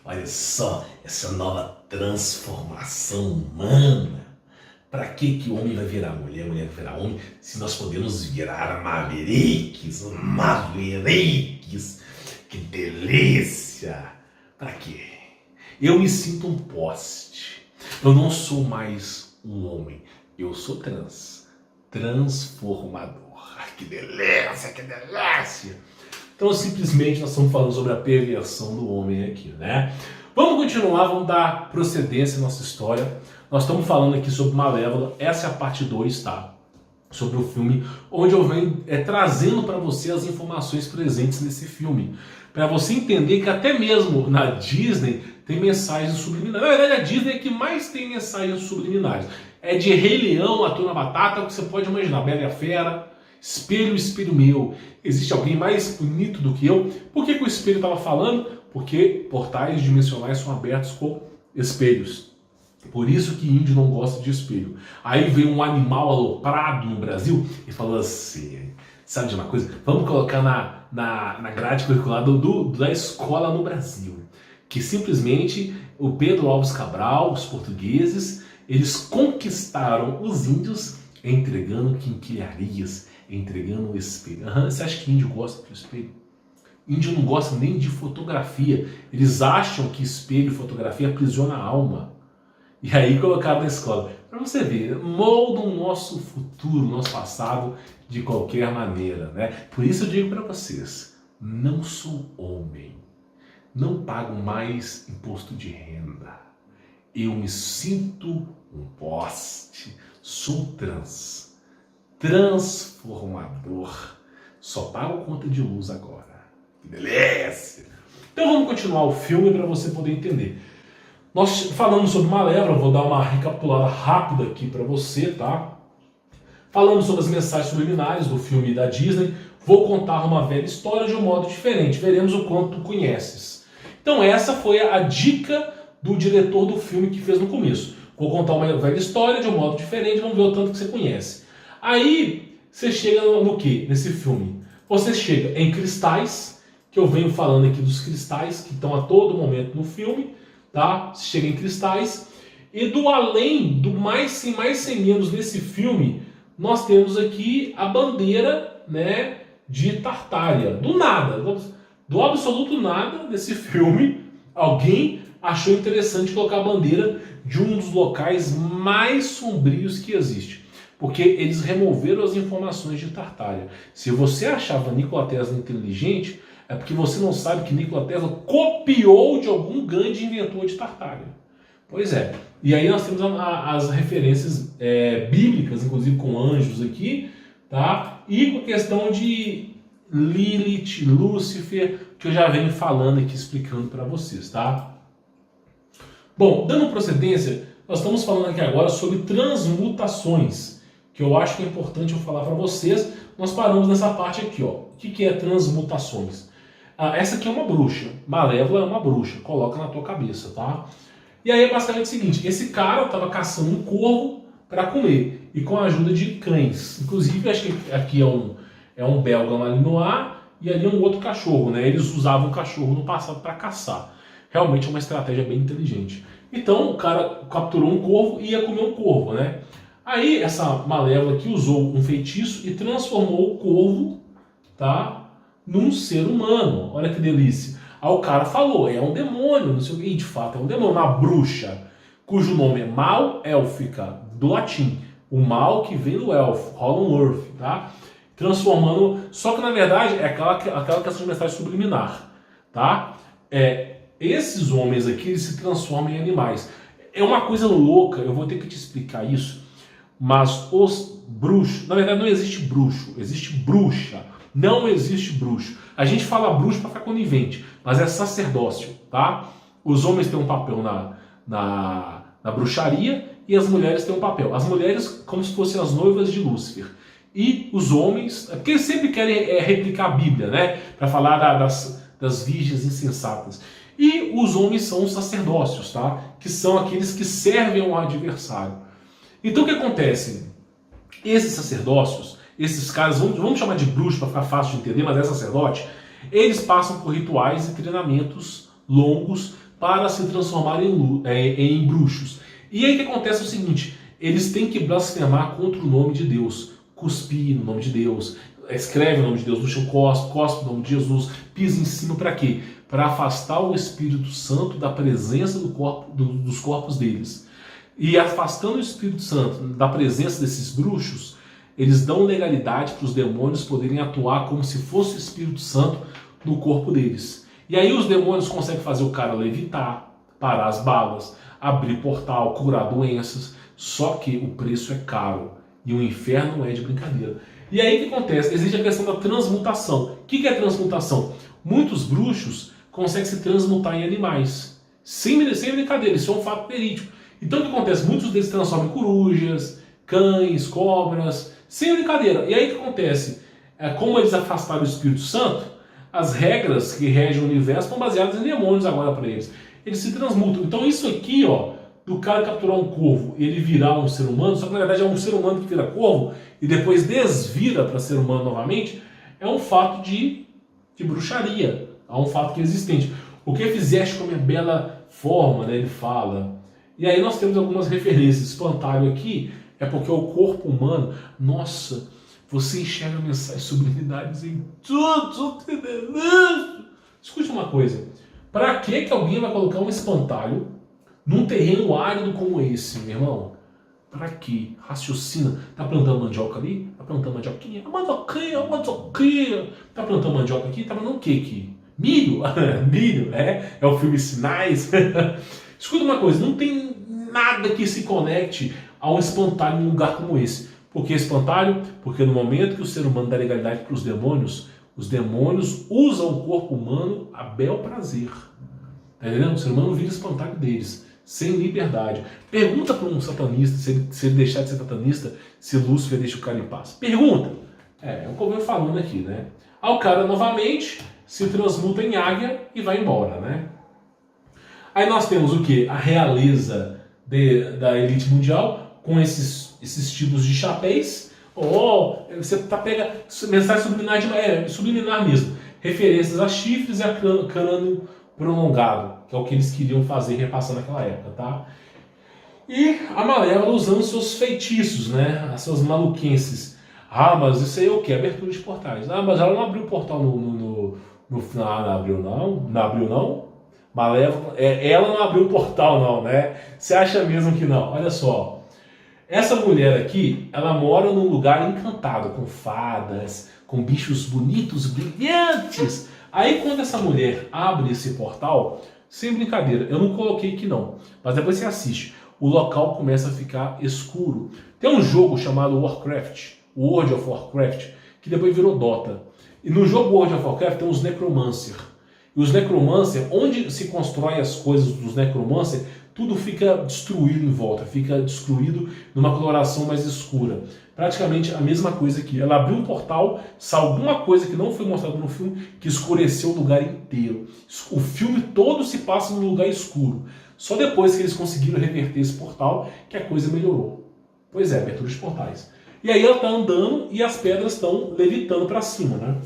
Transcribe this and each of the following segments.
Olha só, essa nova transformação humana. Para que o homem vai virar mulher, a mulher vai virar homem, se nós podemos virar mavericks, mavericks? Que delícia! Para quê? Eu me sinto um poste. Eu não sou mais um homem. Eu sou transformador. Que delícia, que delícia! Então, simplesmente, nós estamos falando sobre a perversão do homem aqui, né? Vamos continuar, vamos dar procedência à nossa história. Nós estamos falando aqui sobre Malévola, essa é a parte 2, tá? Sobre o filme, onde eu venho trazendo para você as informações presentes nesse filme. Para você entender que até mesmo na Disney tem mensagens subliminares. Na verdade, a Disney é que mais tem mensagens subliminares. É de Rei Leão, Hakuna Matata, o que você pode imaginar, Bela e a Fera, Espelho, espelho meu. Existe alguém mais bonito do que eu? Por que o espelho estava falando? Porque portais dimensionais são abertos com espelhos. Por isso que índio não gosta de espelho. Aí veio um animal aloprado no Brasil e falou assim, sabe de uma coisa? Vamos colocar na grade curricular da escola no Brasil. Que simplesmente o Pedro Álvares Cabral, os portugueses, eles conquistaram os índios entregando quinquilharias, entregando o espelho. Você acha que índio gosta de espelho? Índio não gosta nem de fotografia. Eles acham que espelho e fotografia aprisiona a alma. E aí colocaram na escola. Para você ver, moldam o nosso futuro, o nosso passado de qualquer maneira, né? Por isso eu digo para vocês, não sou homem. Não pago mais imposto de renda. Eu me sinto um poste. Sou transformador. Só pago conta de luz agora. Que delícia! Então vamos continuar o filme para você poder entender. Nós falamos sobre Malévola, vou dar uma recapitulada rápida aqui para você, tá? Falamos sobre as mensagens subliminares do filme da Disney. Vou contar uma velha história de um modo diferente. Veremos o quanto tu conheces. Então essa foi a dica do diretor do filme que fez no começo. Vou contar uma velha história de um modo diferente, vamos ver o tanto que você conhece. Aí você chega no quê? Nesse filme? Você chega em cristais, que eu venho falando aqui dos cristais que estão a todo momento no filme. Tá? Você chega em cristais. E do além, do mais sem menos nesse filme, nós temos aqui a bandeira, né, de Tartária. Do nada, do absoluto nada desse filme, alguém achou interessante colocar a bandeira de um dos locais mais sombrios que existe. Porque eles removeram as informações de Tartária. Se você achava Nikola Tesla inteligente, é porque você não sabe que Nikola Tesla copiou de algum grande inventor de Tartária. Pois é. E aí nós temos as referências bíblicas, inclusive com anjos aqui, tá? E com a questão de Lilith, Lúcifer, que eu já venho falando aqui, explicando para vocês, tá? Bom, dando procedência, nós estamos falando aqui agora sobre transmutações, que eu acho que é importante eu falar para vocês. Nós paramos nessa parte aqui, ó. O que é transmutações? Essa aqui é uma bruxa. Malévola é uma bruxa. Coloca na tua cabeça, tá? E aí é basicamente o seguinte. Esse cara estava caçando um corvo para comer. E com a ajuda de cães. Inclusive, acho que aqui é um belga malinois e ali é um outro cachorro, né? Eles usavam cachorro no passado para caçar. Realmente é uma estratégia bem inteligente. Então, o cara capturou um corvo e ia comer um corvo, né? Aí, essa Malévola aqui usou um feitiço e transformou o corvo, tá? Num ser humano. Olha que delícia. Aí o cara falou, é um demônio, não sei o que. E de fato é um demônio, uma bruxa, cujo nome é Mal Élfica, do latim. O mal que vem do elfo, Hollow Earth, tá? Transformando. Só que na verdade é aquela questão de mensagem subliminar, tá? Esses homens aqui eles se transformam em animais. É uma coisa louca, eu vou ter que te explicar isso. Mas os bruxos, na verdade não existe bruxo, existe bruxa. Não existe bruxo. A gente fala bruxo para ficar conivente, mas é sacerdócio, tá? Os homens têm um papel na bruxaria e as mulheres têm um papel. As mulheres como se fossem as noivas de Lúcifer. E os homens, porque eles sempre querem replicar a Bíblia, né? Para falar das virgens insensatas. E os homens são os sacerdócios, tá? Que são aqueles que servem ao adversário. Então o que acontece? Esses sacerdócios, esses caras, vamos chamar de bruxo para ficar fácil de entender, mas é sacerdote, eles passam por rituais e treinamentos longos para se transformarem em bruxos. E aí o que acontece é o seguinte, eles têm que blasfemar contra o nome de Deus, cuspir no nome de Deus, escreve o nome de Deus no chão, cospe o nome de Jesus, pisa em cima para quê? Para afastar o Espírito Santo da presença dos corpos deles. E afastando o Espírito Santo da presença desses bruxos, eles dão legalidade para os demônios poderem atuar como se fosse o Espírito Santo no corpo deles. E aí os demônios conseguem fazer o cara levitar, parar as balas, abrir portal, curar doenças, só que o preço é caro e o inferno não é de brincadeira. E aí o que acontece? Existe a questão da transmutação. O que é transmutação? Muitos bruxos conseguem se transmutar em animais. Sem brincadeira, isso é um fato verídico. Então o que acontece? Muitos deles se transformam em corujas, cães, cobras, sem brincadeira. E aí o que acontece? Como eles afastaram o Espírito Santo, as regras que regem o universo estão baseadas em demônios agora para eles. Eles se transmutam. Então isso aqui, ó, do cara capturar um corvo e ele virar um ser humano, só que na verdade é um ser humano que vira corvo e depois desvira para ser humano novamente, é um fato de bruxaria. É um fato que é existente. O que fizeste com a minha bela forma, né, ele fala. E aí nós temos algumas referências. Espantalho aqui é porque o corpo humano, nossa, você enxerga mensagens, sublimidades em tudo. Escute uma coisa. Para que alguém vai colocar um espantalho num terreno árido como esse, meu irmão? Para quê? Raciocina. Tá plantando mandioca ali? Tá plantando mandioquinha? Mandioquinha. Tá plantando mandioca aqui? Tá plantando o que aqui? Milho? Milho, é o filme Sinais. Escuta uma coisa, não tem nada que se conecte a um espantalho em um lugar como esse. Por que espantalho? Porque no momento que o ser humano dá legalidade para os demônios usam o corpo humano a bel prazer. Tá entendendo? O ser humano vira espantalho deles, sem liberdade. Pergunta para um satanista, se ele deixar de ser satanista, se Lúcifer deixa o cara em paz. Pergunta. É o que eu venho falando aqui, né? Aí o cara novamente se transmuta em águia e vai embora, né? Aí nós temos o que? A realeza da elite mundial, com esses tipos de chapéus. Você pega mensagem subliminar mesmo. Referências a chifres e a crânio prolongado, que é o que eles queriam fazer repassando naquela época, tá? E a Malévola usando seus feitiços, né? As suas maluquices. Ah, mas isso aí é o quê? Abertura de portais. Ah, mas ela não abriu o portal no final. Não abriu não? Não abriu não? Malévola, ela não abriu o portal não, né? Você acha mesmo que não? Olha só. Essa mulher aqui, ela mora num lugar encantado, com fadas, com bichos bonitos, brilhantes. Aí quando essa mulher abre esse portal, sem brincadeira, eu não coloquei aqui não, mas depois você assiste, o local começa a ficar escuro. Tem um jogo chamado Warcraft, World of Warcraft, que depois virou Dota. E no jogo World of Warcraft tem os Necromancer. E os Necromancer, onde se constrói as coisas dos Necromancer, tudo fica destruído em volta, fica destruído numa coloração mais escura. Praticamente a mesma coisa aqui. Ela abriu um portal, saiu alguma coisa que não foi mostrada no filme, que escureceu o lugar inteiro. O filme todo se passa num lugar escuro. Só depois que eles conseguiram reverter esse portal, que a coisa melhorou. Pois é, abertura de portais. E aí ela está andando e as pedras estão levitando para cima, né?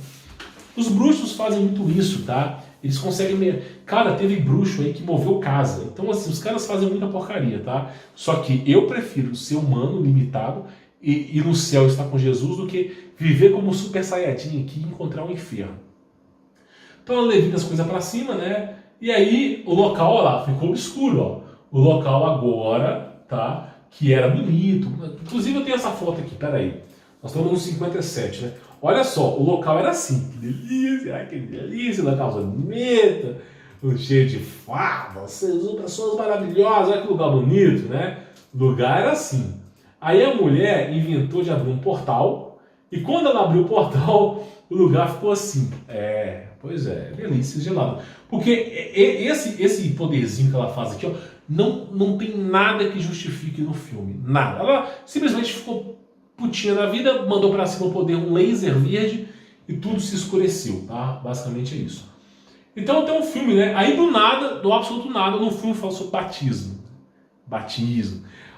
Os bruxos fazem muito isso, tá? Eles conseguem... Cara, teve bruxo aí que moveu casa. Então, assim, os caras fazem muita porcaria, tá? Só que eu prefiro ser humano, limitado, e ir no céu estar com Jesus, do que viver como um super saiyajin aqui e encontrar um inferno. Então, ela levita as coisas pra cima, né? E aí, o local, ó lá, ficou obscuro, ó. O local agora, tá? Que era bonito. Inclusive, eu tenho essa foto aqui, peraí. Nós estamos no 57, né? Olha só, o local era assim, que delícia, ai, que delícia, local bonito, cheio de fadas, pessoas maravilhosas, olha que lugar bonito, né? O lugar era assim. Aí a mulher inventou de abrir um portal, e quando ela abriu o portal, o lugar ficou assim. Pois é, delícia, gelado. Porque esse poderzinho que ela faz aqui, ó, não tem nada que justifique no filme, nada. Ela simplesmente ficou putinha da vida, mandou pra cima o poder, um laser verde, e tudo se escureceu, tá? Basicamente é isso. Então tem um filme, né? Aí do nada, do absoluto nada, no filme fala sobre batismo.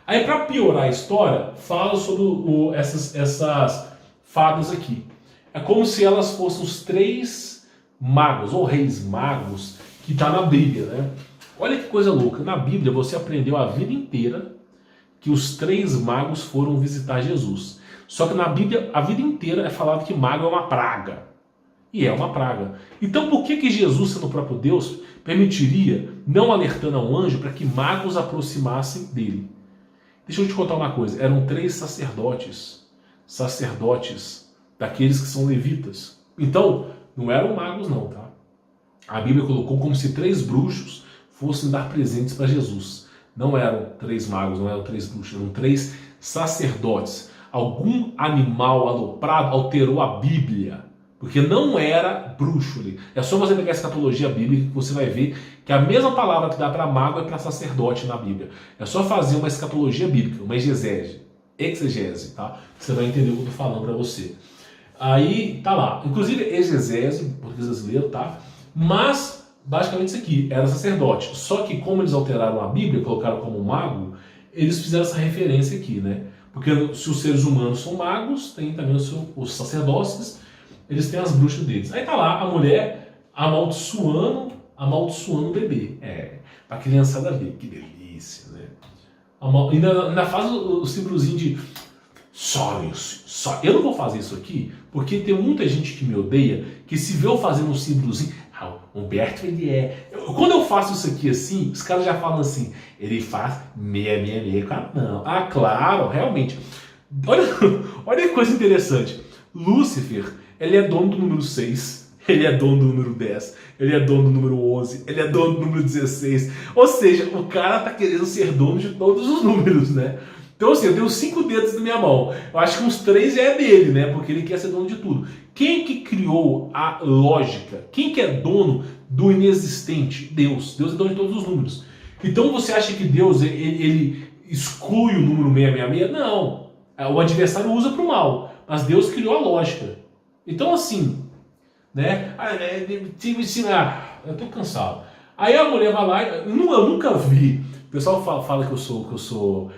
Aí pra piorar a história, fala sobre essas fadas aqui. É como se elas fossem os 3 magos, ou reis magos, que está na Bíblia, né? Olha que coisa louca. Na Bíblia você aprendeu a vida inteira que os 3 magos foram visitar Jesus. Só que na Bíblia a vida inteira é falado que mago é uma praga. E é uma praga. Então por que Jesus, sendo o próprio Deus, permitiria, não alertando a um anjo, para que magos aproximassem dele? Deixa eu te contar uma coisa. Eram 3 sacerdotes. Sacerdotes daqueles que são levitas. Então, não eram magos não, tá? A Bíblia colocou como se 3 bruxos fossem dar presentes para Jesus. Não eram 3 magos, não eram 3 bruxos, eram 3 sacerdotes. Algum animal aloprado alterou a Bíblia, porque não era bruxo ali. É só você pegar a escatologia bíblica que você vai ver que a mesma palavra que dá para mago é para sacerdote na Bíblia. É só fazer uma escatologia bíblica, uma exegese, tá? Você vai entender o que eu estou falando para você. Aí tá lá, inclusive exegese, português brasileiro, tá? Mas basicamente isso aqui, era sacerdote. Só que como eles alteraram a Bíblia, colocaram como mago, eles fizeram essa referência aqui, né? Porque se os seres humanos são magos, tem também os sacerdotes, eles têm as bruxas deles. Aí tá lá a mulher amaldiçoando o bebê. Pra criançada ver, que delícia, né? Ainda faz o símbolozinho de só. Eu não vou fazer isso aqui, porque tem muita gente que me odeia, que se vê eu fazendo um símbolozinho, Humberto, ele é... Quando eu faço isso aqui assim, os caras já falam assim, ele faz 666 com a mão. Ah, claro, realmente. Olha que coisa interessante. Lúcifer, ele é dono do número 6, ele é dono do número 10, ele é dono do número 11, ele é dono do número 16. Ou seja, o cara tá querendo ser dono de todos os números, né? Então assim, eu tenho 5 dedos na minha mão. Eu acho que uns 3 já é dele, né? Porque ele quer ser dono de tudo. Quem que criou a lógica? Quem que é dono do inexistente? Deus. Deus é dono de todos os números. Então você acha que Deus ele exclui o número 666? Não. O adversário usa para o mal. Mas Deus criou a lógica. Então assim, né? Eu tô cansado. Aí a mulher vai lá, eu nunca vi. O pessoal fala que eu sou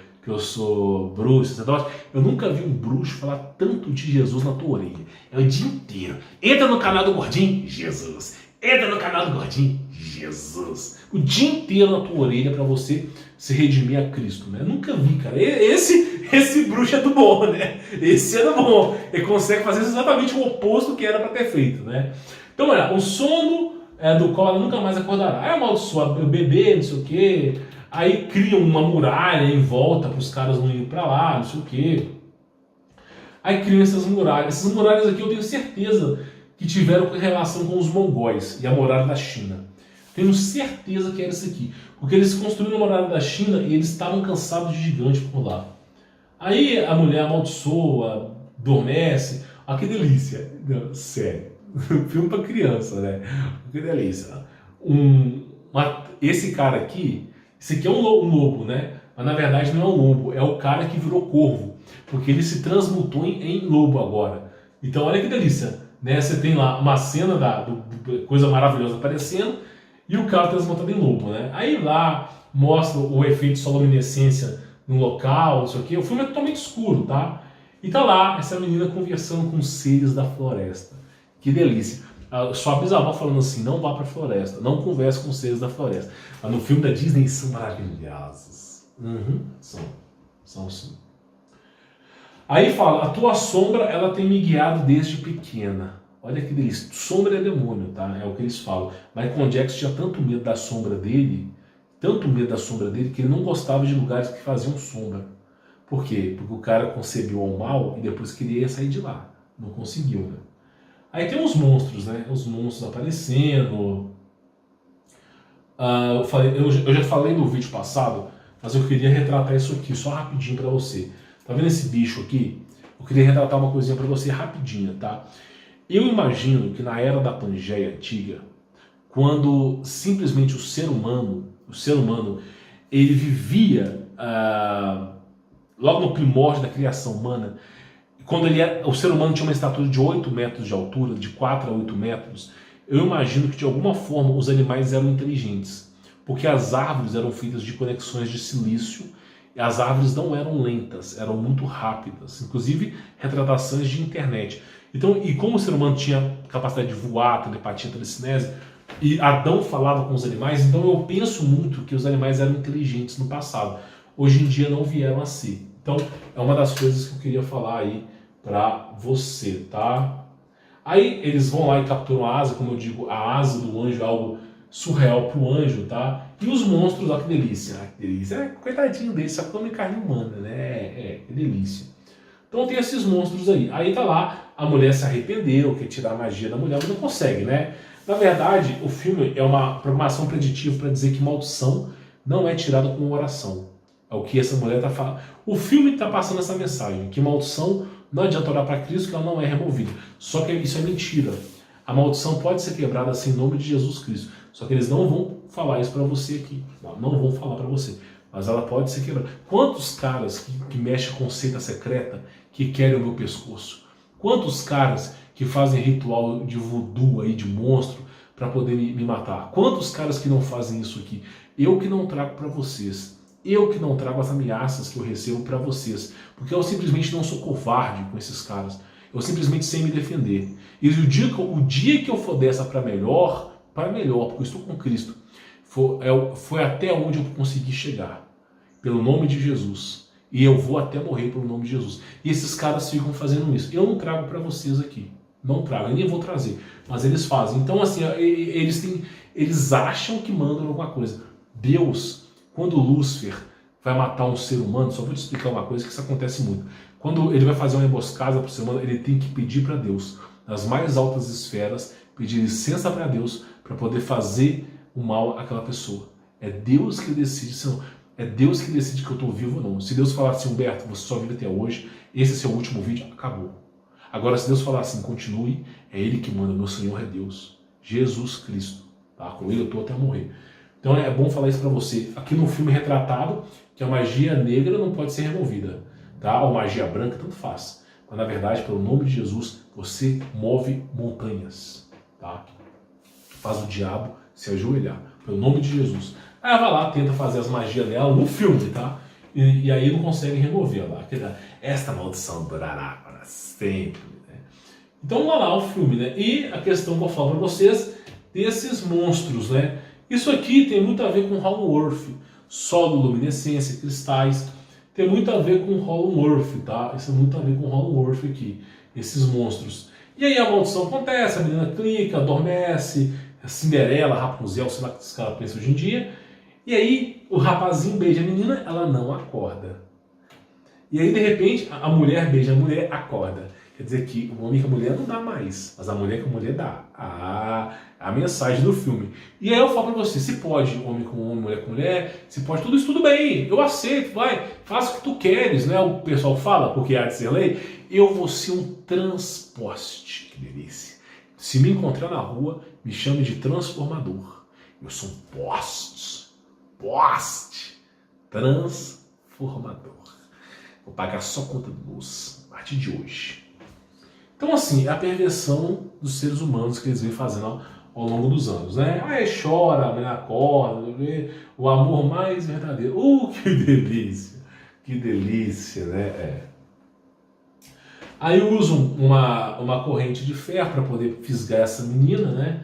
bruxo, sacerdote. Eu nunca vi um bruxo falar tanto de Jesus na tua orelha. É o dia inteiro. Entra no canal do Gordinho, Jesus. Entra no canal do Gordinho, Jesus. O dia inteiro na tua orelha para você se redimir a Cristo, né? Eu nunca vi, cara. Esse bruxo é do bom, né? Esse é do bom. Ele consegue fazer exatamente o oposto que era para ter feito, né? Então, olha, o sono do qual ela nunca mais acordará. Aí amaldiçoa o bebê, não sei o quê. Aí criam uma muralha em volta para os caras não irem para lá, não sei o quê. Aí criam essas muralhas. Essas muralhas aqui eu tenho certeza que tiveram relação com os mongóis e a muralha da China. Tenho certeza que era isso aqui. Porque eles construíram a muralha da China e eles estavam cansados de gigante por lá. Aí a mulher amaldiçoa, adormece. Ah, que delícia. Sério. Filme para criança, né? Que delícia. Esse cara aqui... Esse aqui é um lobo, né? Mas na verdade não é um lobo, é o cara que virou corvo. Porque ele se transmutou em lobo agora. Então olha que delícia, né? Você tem lá uma cena coisa maravilhosa aparecendo e o cara transmutado em lobo, né? Aí lá mostra o efeito de soluminescência no local, não sei o quê. O filme é totalmente escuro, tá? E tá lá essa menina conversando com os seres da floresta. Que delícia. Sua bisavó falando assim, não vá para a floresta, não converse com os seres da floresta. Mas no filme da Disney são maravilhosos. São sim. Aí fala, a tua sombra, ela tem me guiado desde pequena. Olha que delícia. Sombra é demônio, tá? É o que eles falam. Michael Jackson tinha tanto medo da sombra dele, que ele não gostava de lugares que faziam sombra. Por quê? Porque o cara concebeu o mal e depois queria sair de lá. Não conseguiu, né? Aí tem os monstros, né? Os monstros aparecendo. Eu já falei no vídeo passado, mas eu queria retratar isso aqui só rapidinho para você. Tá vendo esse bicho aqui? Eu queria retratar uma coisinha para você rapidinho, tá? Eu imagino que na era da Pangeia antiga, quando simplesmente o ser humano, ele vivia logo no primórdio da criação humana. Quando o ser humano tinha uma estatura de 8 metros de altura, de 4 a 8 metros, eu imagino que de alguma forma os animais eram inteligentes, porque as árvores eram feitas de conexões de silício, e as árvores não eram lentas, eram muito rápidas, inclusive retratações de internet. Então, e como o ser humano tinha capacidade de voar, telepatia, telecinese, E Adão falava com os animais, então eu penso muito que os animais eram inteligentes no passado. Hoje em dia não vieram a ser. Então é uma das coisas que eu queria falar aí pra você, tá? Aí eles vão lá e capturam a asa, como eu digo, a asa do anjo é algo surreal pro anjo, tá? E os monstros, ó, que delícia, que delícia. Coitadinho dele, só come carne humana, né? Que delícia. Então tem esses monstros aí. Aí tá lá, a mulher se arrependeu, quer tirar a magia da mulher, mas não consegue, né? Na verdade, o filme é uma programação preditiva para dizer que maldição não é tirada com oração. É o que essa mulher está falando. O filme está passando essa mensagem, que maldição não adianta orar para Cristo, que ela não é removida. Só que isso é mentira. A maldição pode ser quebrada assim em nome de Jesus Cristo. Só que eles não vão falar isso para você aqui. Não vão falar para você. Mas ela pode ser quebrada. Quantos caras que mexem com seita secreta que querem o meu pescoço? Quantos caras que fazem ritual de voodoo aí, de monstro, para poder me matar? Quantos caras que não fazem isso aqui? Eu que não trago para vocês. Eu que não trago as ameaças que eu recebo para vocês. Porque eu simplesmente não sou covarde com esses caras. Eu simplesmente sei me defender. E o dia que eu for dessa para melhor, porque eu estou com Cristo, foi até onde eu consegui chegar. Pelo nome de Jesus. E eu vou até morrer pelo nome de Jesus. E esses caras ficam fazendo isso. Eu não trago para vocês aqui. Não trago, eu nem vou trazer. Mas eles fazem. Então, assim, eles acham que mandam alguma coisa. Deus, quando Lúcifer vai matar um ser humano, só vou te explicar uma coisa, que isso acontece muito. Quando ele vai fazer uma emboscada para o ser humano, ele tem que pedir para Deus, nas mais altas esferas, pedir licença para Deus, para poder fazer o mal àquela pessoa. É Deus que decide, é Deus que decide que eu estou vivo ou não. Se Deus falar assim, Humberto, você só vive até hoje, esse é seu último vídeo, acabou. Agora, se Deus falar assim, continue, é Ele que manda, meu Senhor é Deus, Jesus Cristo. Tá? Com Ele eu estou até morrer. Então é bom falar isso para você. Aqui no filme retratado, que a magia negra não pode ser removida. Tá? Ou magia branca, tanto faz. Mas na verdade, pelo nome de Jesus, você move montanhas. Tá? Faz o diabo se ajoelhar. Pelo nome de Jesus. Aí ela vai lá, tenta fazer as magias dela no filme, tá? E aí não consegue remover ela. Esta maldição durará para sempre. Né? Então vamos lá o filme, né? E a questão que eu falo para vocês desses monstros, né? Isso aqui tem muito a ver com Hollowworth. Solo, luminescência, cristais. Tem muito a ver com Hollowworth, tá? Isso é muito a ver com Hollowworth aqui. Esses monstros. E aí a maldição acontece, a menina clica, adormece, a Cinderela, Rapunzel, sei lá o que os caras pensam hoje em dia. E aí o rapazinho beija a menina, ela não acorda. E aí de repente a mulher beija a mulher, acorda. Quer dizer que o homem com a mulher não dá mais, mas a mulher com a mulher dá. A mensagem do filme. E aí eu falo pra você, se pode homem com homem, mulher com mulher, se pode tudo isso, tudo bem, eu aceito, vai, faça o que tu queres, né? O pessoal fala, porque há de ser lei, eu vou ser um transposte, que delícia. Se me encontrar na rua, me chame de transformador. Eu sou um poste, transformador. Vou pagar só conta de luz, a partir de hoje. Então, assim, é a perversão dos seres humanos que eles vêm fazendo ao longo dos anos, né? Aí chora, a mulher acorda, o amor mais verdadeiro. Que delícia, né? Aí usam uma corrente de ferro para poder fisgar essa menina, né?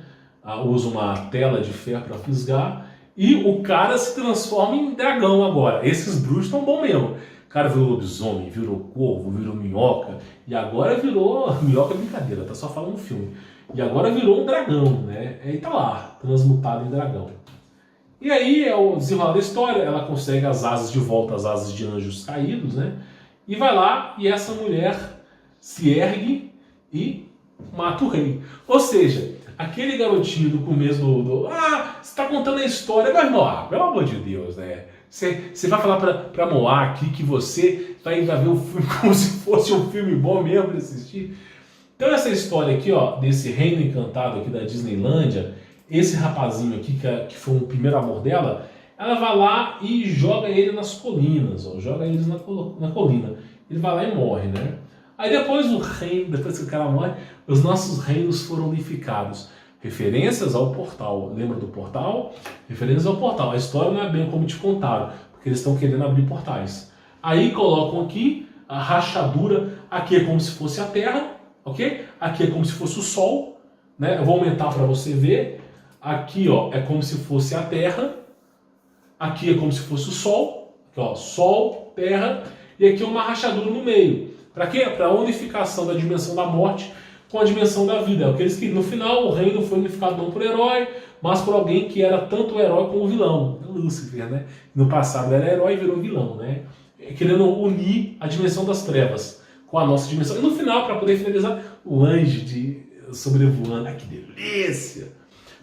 Usam uma tela de ferro para fisgar. E o cara se transforma em dragão agora. Esses bruxos estão bons mesmo. O cara virou lobisomem, virou corvo, virou minhoca. E agora virou... Minhoca é brincadeira, tá só falando no filme. E agora virou um dragão, né? E tá lá, transmutado em dragão. E aí é o desenrolar da história. Ela consegue as asas de volta, as asas de anjos caídos, né? E vai lá e essa mulher se ergue e mata o rei. Ou seja, aquele garotinho do começo você tá contando a história, mas Moá, pelo amor de Deus, né? Você vai falar pra Moá aqui que você vai ver o filme como se fosse um filme bom mesmo de assistir. Então essa história aqui, ó, desse reino encantado aqui da Disneylândia, esse rapazinho aqui, que foi o primeiro amor dela, ela vai lá e joga ele nas colinas, ó, joga eles na colina. Ele vai lá e morre, né? Aí depois depois que o cara morre, os nossos reinos foram unificados. Referências ao portal. Lembra do portal? Referências ao portal. A história não é bem como te contaram, porque eles estão querendo abrir portais. Aí colocam aqui a rachadura. Aqui é como se fosse a Terra, ok? Aqui é como se fosse o Sol, né? Eu vou aumentar para você ver. Aqui, ó, é como se fosse a Terra. Aqui é como se fosse o Sol. Aqui, ó, Sol, Terra. E aqui uma rachadura no meio. Para quê? Para a unificação da dimensão da morte com a dimensão da vida. É aqueles que, no final, o reino foi unificado não por herói, mas por alguém que era tanto o herói como o vilão. Lúcifer, né? No passado era herói e virou vilão, né? Querendo unir a dimensão das trevas com a nossa dimensão. E no final, para poder finalizar, o anjo de sobrevoando. Ai, que delícia!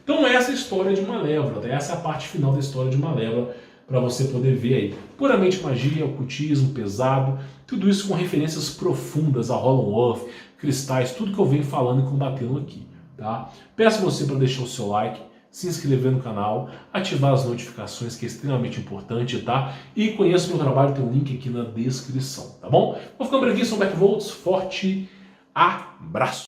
Então essa é a história de Malévola, essa é a parte final da história de Malévola, para você poder ver aí. Puramente magia, ocultismo, pesado, tudo isso com referências profundas a Hollow Earth, cristais, tudo que eu venho falando e combatendo aqui. Tá? Peço você para deixar o seu like, se inscrever no canal, ativar as notificações, que é extremamente importante, tá? E conheça o meu trabalho, tem um link aqui na descrição, tá bom? Vou ficando por aqui, sou o Humberto Volts, forte abraço!